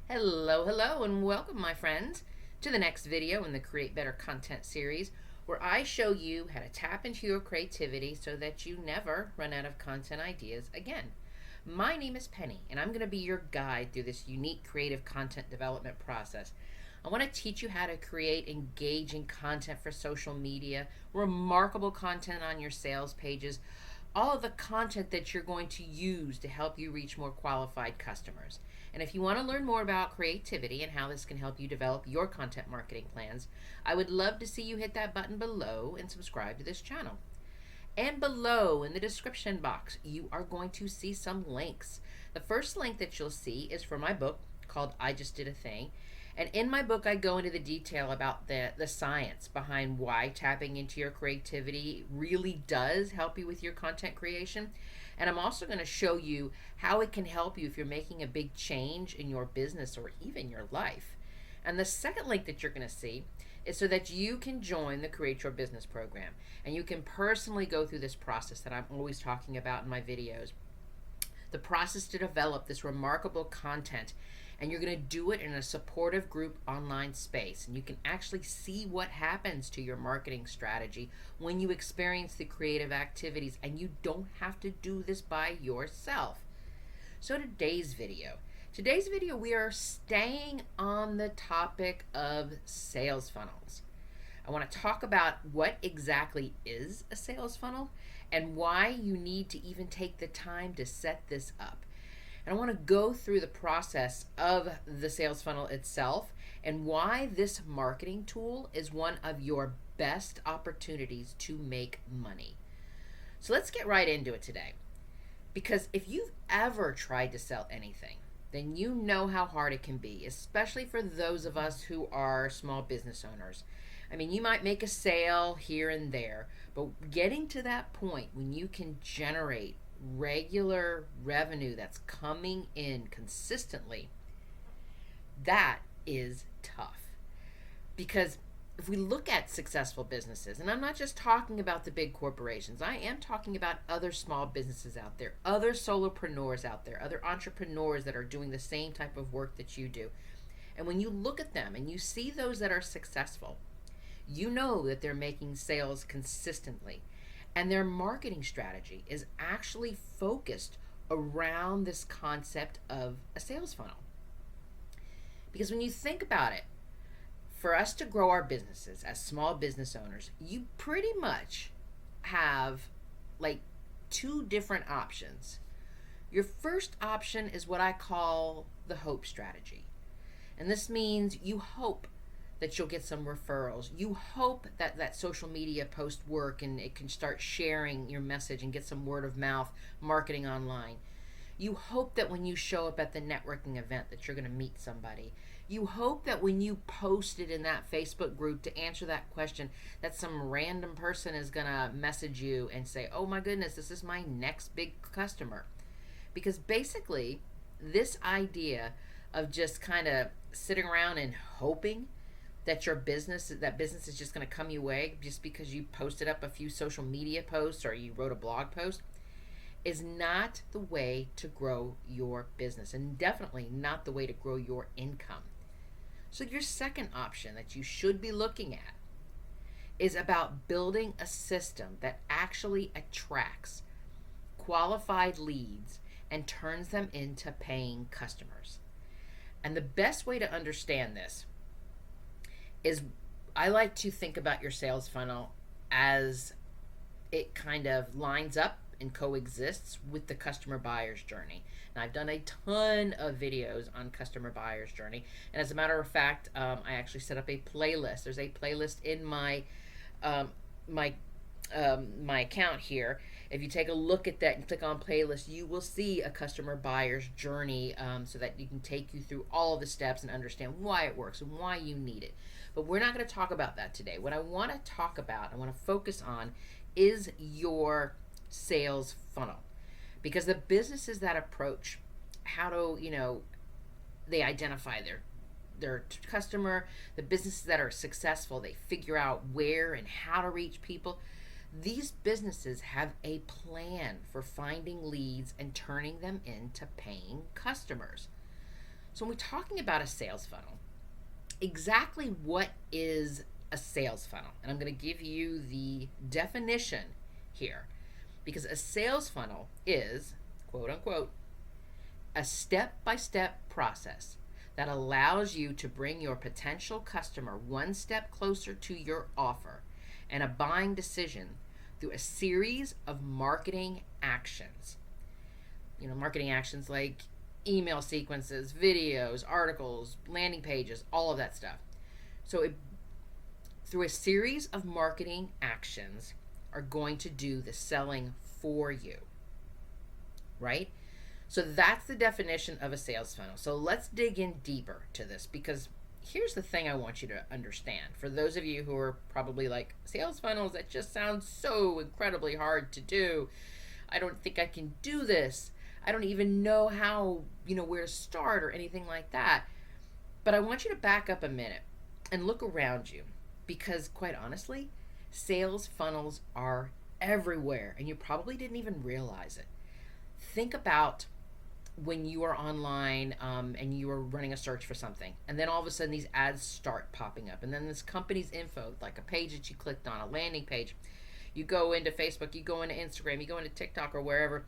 Hello, and welcome, my friends, to the next video in the Create Better Content series, where I show you how to tap into your creativity so that you never run out of content ideas again. My name is Penny, and I'm going to be your guide through this unique creative content development process. I want to teach you how to create engaging content for social media, remarkable content on your sales pages, all of the content that you're going to use to help you reach more qualified customers. And if you want to learn more about creativity and how this can help you develop your content marketing plans, I would love to see you hit that button below and subscribe to this channel. And below in the description box, you are going to see some links. The first link that you'll see is for my book called I Just Did a Thing. And in my book, I go into the detail about the science behind why tapping into your creativity really does help you with your content creation. And I'm also going to show you how it can help you if you're making a big change in your business or even your life. And the second link that you're going to see is so that you can join the Create Your Business program. And you can personally go through this process that I'm always talking about in my videos. The process to develop this remarkable content, and you're going to do it in a supportive group online space, and you can actually see what happens to your marketing strategy when you experience the creative activities, and you don't have to do this by yourself. So today's video we are staying on the topic of sales funnels. I want to talk about what exactly is a sales funnel and why you need to even take the time to set this up. And I want to go through the process of the sales funnel itself and why this marketing tool is one of your best opportunities to make money. So let's get right into it today. Because if you've ever tried to sell anything, then you know how hard it can be, especially for those of us who are small business owners. I mean, you might make a sale here and there, but getting to that point when you can generate regular revenue that's coming in consistently, that is tough. Because if we look at successful businesses, and I'm not just talking about the big corporations, I am talking about other small businesses out there, other solopreneurs out there, other entrepreneurs that are doing the same type of work that you do. And when you look at them and you see those that are successful, you know that they're making sales consistently. And their marketing strategy is actually focused around this concept of a sales funnel. Because when you think about it, for us to grow our businesses as small business owners, you pretty much have like two different options. Your first option is what I call the hope strategy. And this means you hope that you'll get some referrals. You hope that that social media post work and it can start sharing your message and get some word of mouth marketing online. You hope that when you show up at the networking event that you're going to meet somebody. You hope that when you post it in that Facebook group to answer that question, that some random person is going to message you and say, oh my goodness, this is my next big customer. Because basically, this idea of just kind of sitting around and hoping that business is just going to come your way just because you posted up a few social media posts or you wrote a blog post is not the way to grow your business, and definitely not the way to grow your income. So your second option that you should be looking at is about building a system that actually attracts qualified leads and turns them into paying customers. And the best way to understand this is I like to think about your sales funnel as it kind of lines up and coexists with the customer buyer's journey. Now, I've done a ton of videos on customer buyer's journey, and as a matter of fact, I actually set up a playlist. There's a playlist in my my account here. If you take a look at that and click on playlist, you will see a customer buyer's journey, so that you can take you through all of the steps and understand why it works and why you need it. But we're not going to talk about that today. What I want to talk about, I want to focus on, is your sales funnel. Because the businesses that approach how to, they identify their customer, the businesses that are successful, they figure out where and how to reach people. These businesses have a plan for finding leads and turning them into paying customers. So when we're talking about a sales funnel, exactly what is a sales funnel? And I'm going to give you the definition here, because a sales funnel is, quote unquote, a step-by-step process that allows you to bring your potential customer one step closer to your offer and a buying decision through a series of marketing actions. Marketing actions like email sequences, videos, articles, landing pages, all of that stuff. So through a series of marketing actions are going to do the selling for you, right? So that's the definition of a sales funnel. So let's dig in deeper to this, because here's the thing I want you to understand. For those of you who are probably like, sales funnels, that just sounds so incredibly hard to do. I don't think I can do this. I don't even know how, where to start or anything like that. But I want you to back up a minute and look around you, because quite honestly, sales funnels are everywhere and you probably didn't even realize it. Think about when you are online and you are running a search for something, and then all of a sudden these ads start popping up, and then this company's info, like a page that you clicked on, a landing page, you go into Facebook, you go into Instagram, you go into TikTok or wherever,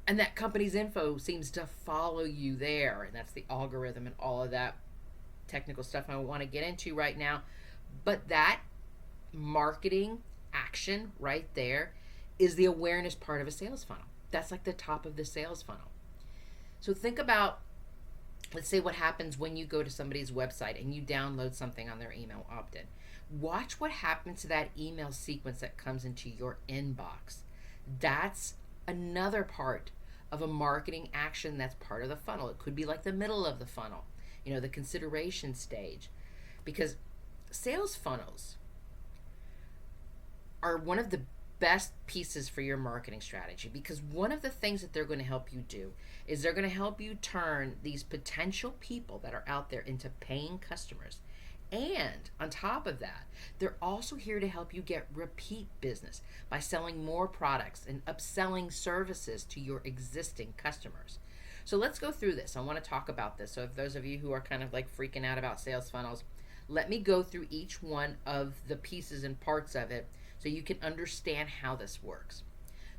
and that company's info seems to follow you there. And that's the algorithm and all of that technical stuff I don't want to get into right now. But that marketing action right there is the awareness part of a sales funnel. That's like the top of the sales funnel. So think about, let's say, what happens when you go to somebody's website and you download something on their email opt-in. Watch what happens to that email sequence that comes into your inbox. That's another part of a marketing action that's part of the funnel. It could be like the middle of the funnel, the consideration stage, because sales funnels are one of the best pieces for your marketing strategy, because one of the things that they're going to help you do is they're going to help you turn these potential people that are out there into paying customers. And on top of that, they're also here to help you get repeat business by selling more products and upselling services to your existing customers. So let's go through this. I want to talk about this. So if those of you who are kind of like freaking out about sales funnels, let me go through each one of the pieces and parts of it so you can understand how this works.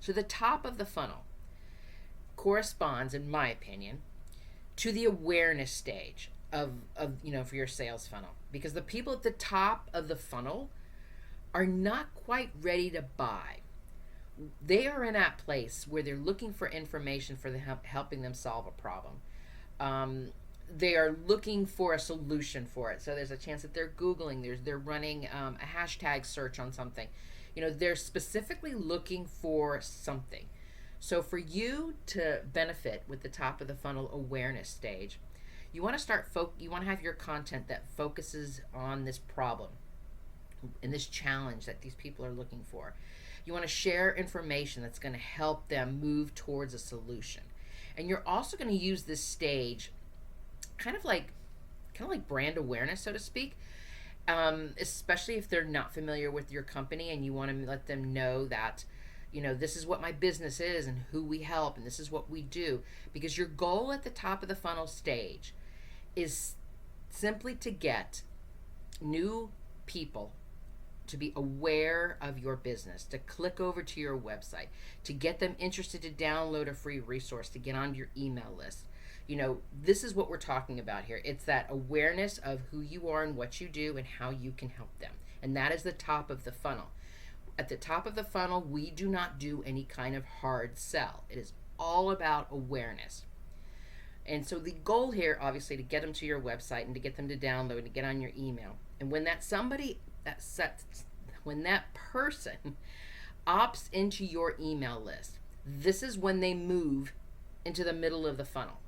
So the top of the funnel corresponds, in my opinion, to the awareness stage of for your sales funnel, because the people at the top of the funnel are not quite ready to buy. They are in that place where they're looking for information for helping them solve a problem. They are looking for a solution for it. So there's a chance that they're Googling, they're running a hashtag search on something. They're specifically looking for something. So for you to benefit with the top of the funnel awareness stage, you want to have your content that focuses on this problem and this challenge that these people are looking for. You want to share information that's going to help them move towards a solution. And you're also going to use this stage kind of like brand awareness, so to speak, especially if they're not familiar with your company and you want to let them know that, this is what my business is and who we help and this is what we do. Because your goal at the top of the funnel stage is simply to get new people to be aware of your business, to click over to your website, to get them interested to download a free resource, to get on your email list. This is what we're talking about here. It's that awareness of who you are and what you do and how you can help them. And that is the top of the funnel. At the top of the funnel, we do not do any kind of hard sell. It is all about awareness. And so the goal here, obviously, to get them to your website and to get them to download and to get on your email. And when that person opts into your email list, this is when they move into the middle of the funnel.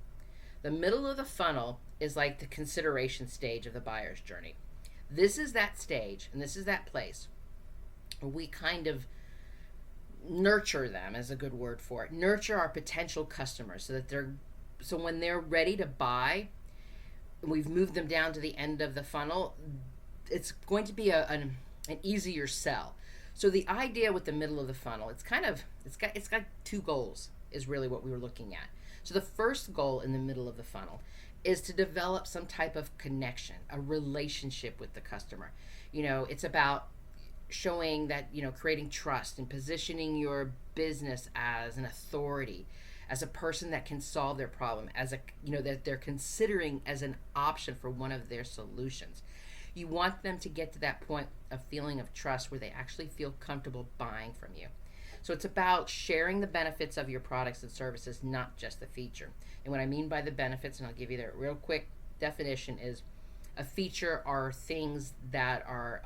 The middle of the funnel is like the consideration stage of the buyer's journey. This is that stage, and this is that place where we kind of nurture them, is a good word for it. Nurture our potential customers so when they're ready to buy, we've moved them down to the end of the funnel, it's going to be an easier sell. So the idea with the middle of the funnel, it's got two goals, is really what we were looking at. So the first goal in the middle of the funnel is to develop some type of connection, a relationship with the customer. It's about showing that, creating trust and positioning your business as an authority, as a person that can solve their problem, as that they're considering as an option for one of their solutions. You want them to get to that point of feeling of trust where they actually feel comfortable buying from you. So it's about sharing the benefits of your products and services, not just the feature. And what I mean by the benefits, and I'll give you the real quick definition, is a feature are things that are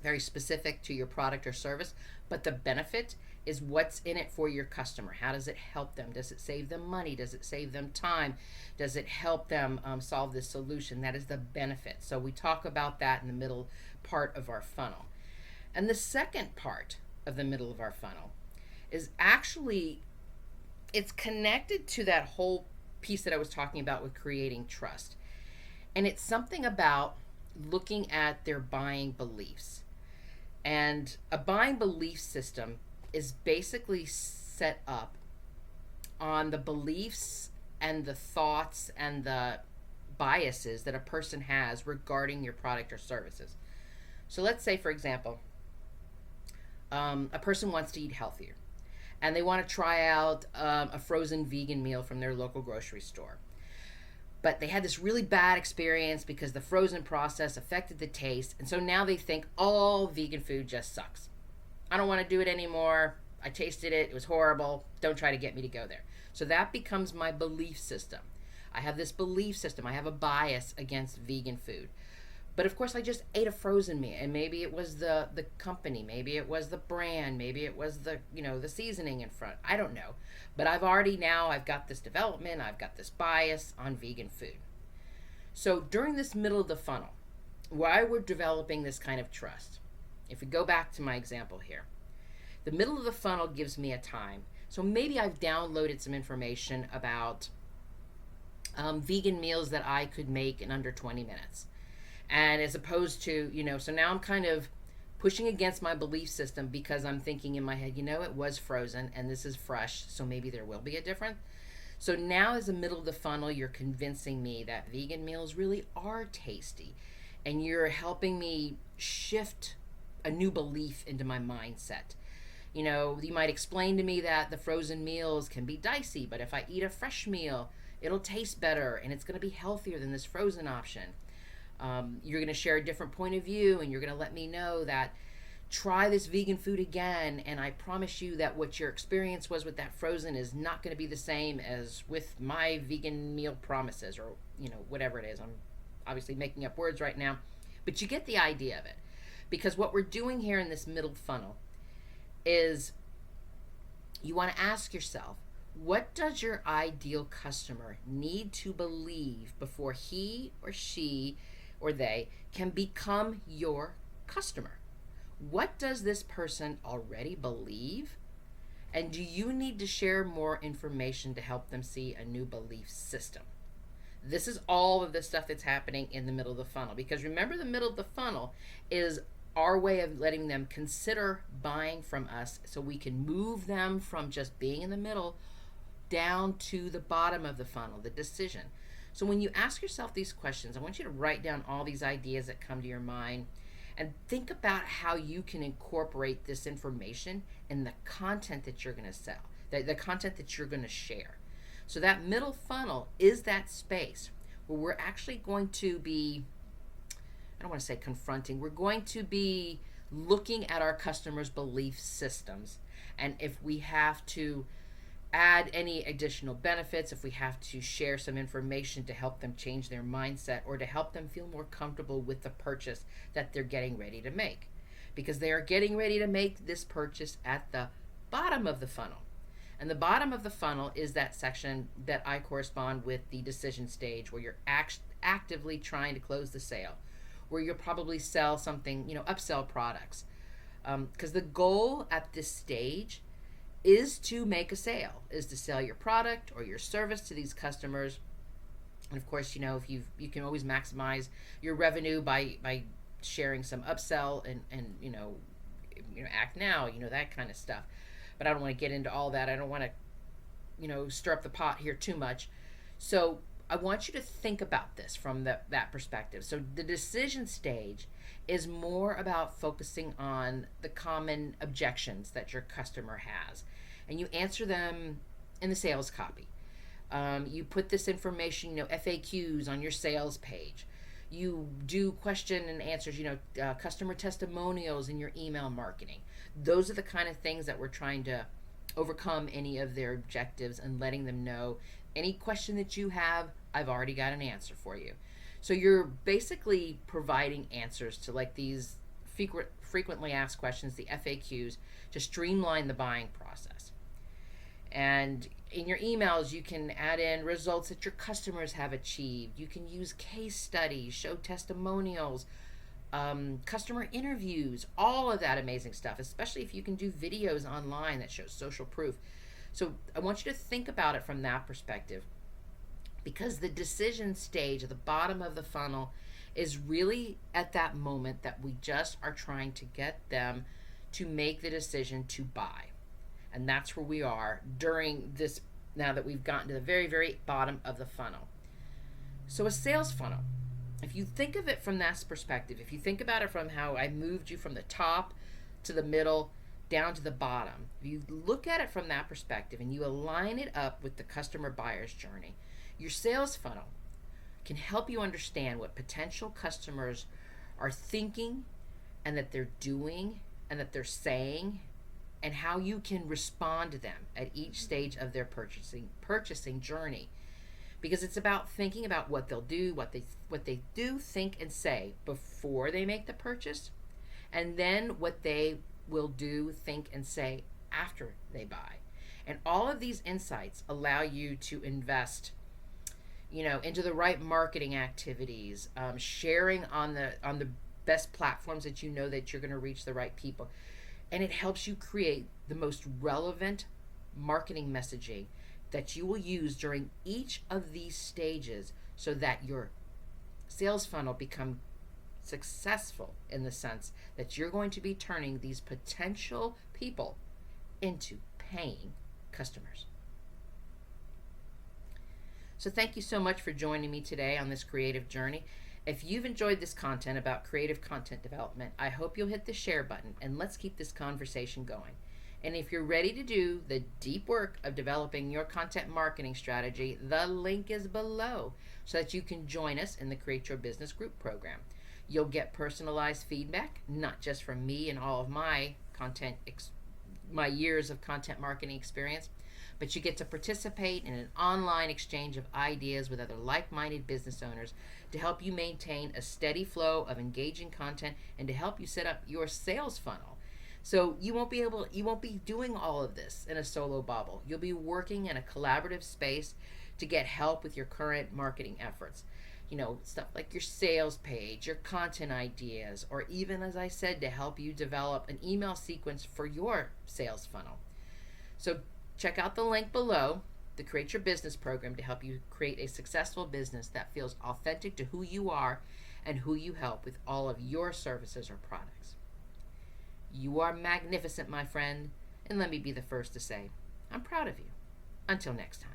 very specific to your product or service, but the benefit is what's in it for your customer. How does it help them? Does it save them money? Does it save them time? Does it help them solve this solution? That is the benefit. So we talk about that in the middle part of our funnel. And the second part of the middle of our funnel is actually, it's connected to that whole piece that I was talking about with creating trust. And it's something about looking at their buying beliefs. And a buying belief system is basically set up on the beliefs and the thoughts and the biases that a person has regarding your product or services. So let's say, for example, a person wants to eat healthier and they want to try out a frozen vegan meal from their local grocery store. But they had this really bad experience because the frozen process affected the taste. And so now they think all vegan food just sucks. I don't want to do it anymore. I tasted it. It was horrible. Don't try to get me to go there. So that becomes my belief system. I have this belief system. I have a bias against vegan food. But of course, I just ate a frozen meal, and maybe it was the company, maybe it was the brand, maybe it was the seasoning in front. I don't know. But I've got this development, I've got this bias on vegan food. So during this middle of the funnel, why we're developing this kind of trust, if we go back to my example here, the middle of the funnel gives me a time. So maybe I've downloaded some information about vegan meals that I could make in under 20 minutes. And as opposed to, so now I'm kind of pushing against my belief system because I'm thinking in my head, it was frozen and this is fresh, so maybe there will be a difference. So now as the middle of the funnel, you're convincing me that vegan meals really are tasty, and you're helping me shift a new belief into my mindset. You might explain to me that the frozen meals can be dicey, but if I eat a fresh meal, it'll taste better and it's going to be healthier than this frozen option. You're going to share a different point of view, and you're going to let me know that try this vegan food again, and I promise you that what your experience was with that frozen is not going to be the same as with my vegan meal promises, or whatever it is. I'm obviously making up words right now, but you get the idea of it. Because what we're doing here in this middle funnel is you want to ask yourself, what does your ideal customer need to believe before he or she or they can become your customer? What does this person already believe? And do you need to share more information to help them see a new belief system? This is all of the stuff that's happening in the middle of the funnel. Because remember, the middle of the funnel is our way of letting them consider buying from us, so we can move them from just being in the middle down to the bottom of the funnel, the decision. So when you ask yourself these questions, I want you to write down all these ideas that come to your mind and think about how you can incorporate this information in the content that you're going to sell, the content that you're going to share. So that middle funnel is that space where we're actually going to be, I don't want to say confronting, we're going to be looking at our customers' belief systems. And if we have to add any additional benefits, if we have to share some information to help them change their mindset or to help them feel more comfortable with the purchase that they're getting ready to make. Because they are getting ready to make this purchase at the bottom of the funnel. And the bottom of the funnel is that section that I correspond with the decision stage, where you're actively trying to close the sale, where you'll probably sell something, upsell products. Because the goal at this stage is to make a sale, is to sell your product or your service to these customers. And of course, if you can always maximize your revenue by sharing some upsell and act now, that kind of stuff. But I don't want to get into all that. I don't want to stir up the pot here too much. So I want you to think about this from that perspective. So the decision stage is more about focusing on the common objections that your customer has, and you answer them in the sales copy. You put this information, FAQs on your sales page. You do question and answers, customer testimonials in your email marketing. Those are the kind of things that we're trying to overcome any of their objectives and letting them know any question that you have, I've already got an answer for you. So you're basically providing answers to like these frequently asked questions, the FAQs, to streamline the buying process. And in your emails, you can add in results that your customers have achieved. You can use case studies, show testimonials, customer interviews, all of that amazing stuff, especially if you can do videos online that show social proof. So I want you to think about it from that perspective, because the decision stage at the bottom of the funnel is really at that moment that we just are trying to get them to make the decision to buy. And that's where we are during this, now that we've gotten to the very, very bottom of the funnel. So a sales funnel, if you think of it from that perspective, if you think about it from how I moved you from the top to the middle down to the bottom, if you look at it from that perspective and you align it up with the customer buyer's journey, your sales funnel can help you understand what potential customers are thinking and that they're doing and that they're saying, and how you can respond to them at each stage of their purchasing journey. Because it's about thinking about what they'll do, what they do, think, and say before they make the purchase, and then what they will do, think, and say after they buy. And all of these insights allow you to invest into the right marketing activities, sharing on the best platforms that that you're going to reach the right people. And it helps you create the most relevant marketing messaging that you will use during each of these stages, so that your sales funnel become successful in the sense that you're going to be turning these potential people into paying customers. So thank you so much for joining me today on this creative journey. If you've enjoyed this content about creative content development, I hope you'll hit the share button and let's keep this conversation going. And if you're ready to do the deep work of developing your content marketing strategy, the link is below so that you can join us in the Create Your Business Group program. You'll get personalized feedback, not just from me and all of my my years of content marketing experience, but you get to participate in an online exchange of ideas with other like-minded business owners to help you maintain a steady flow of engaging content and to help you set up your sales funnel. So you won't be doing all of this in a solo bubble. You'll be working in a collaborative space to get help with your current marketing efforts. Stuff like your sales page, your content ideas, or even, as I said, to help you develop an email sequence for your sales funnel. So check out the link below, the Create Your Business program, to help you create a successful business that feels authentic to who you are and who you help with all of your services or products. You are magnificent, my friend, and let me be the first to say, I'm proud of you. Until next time.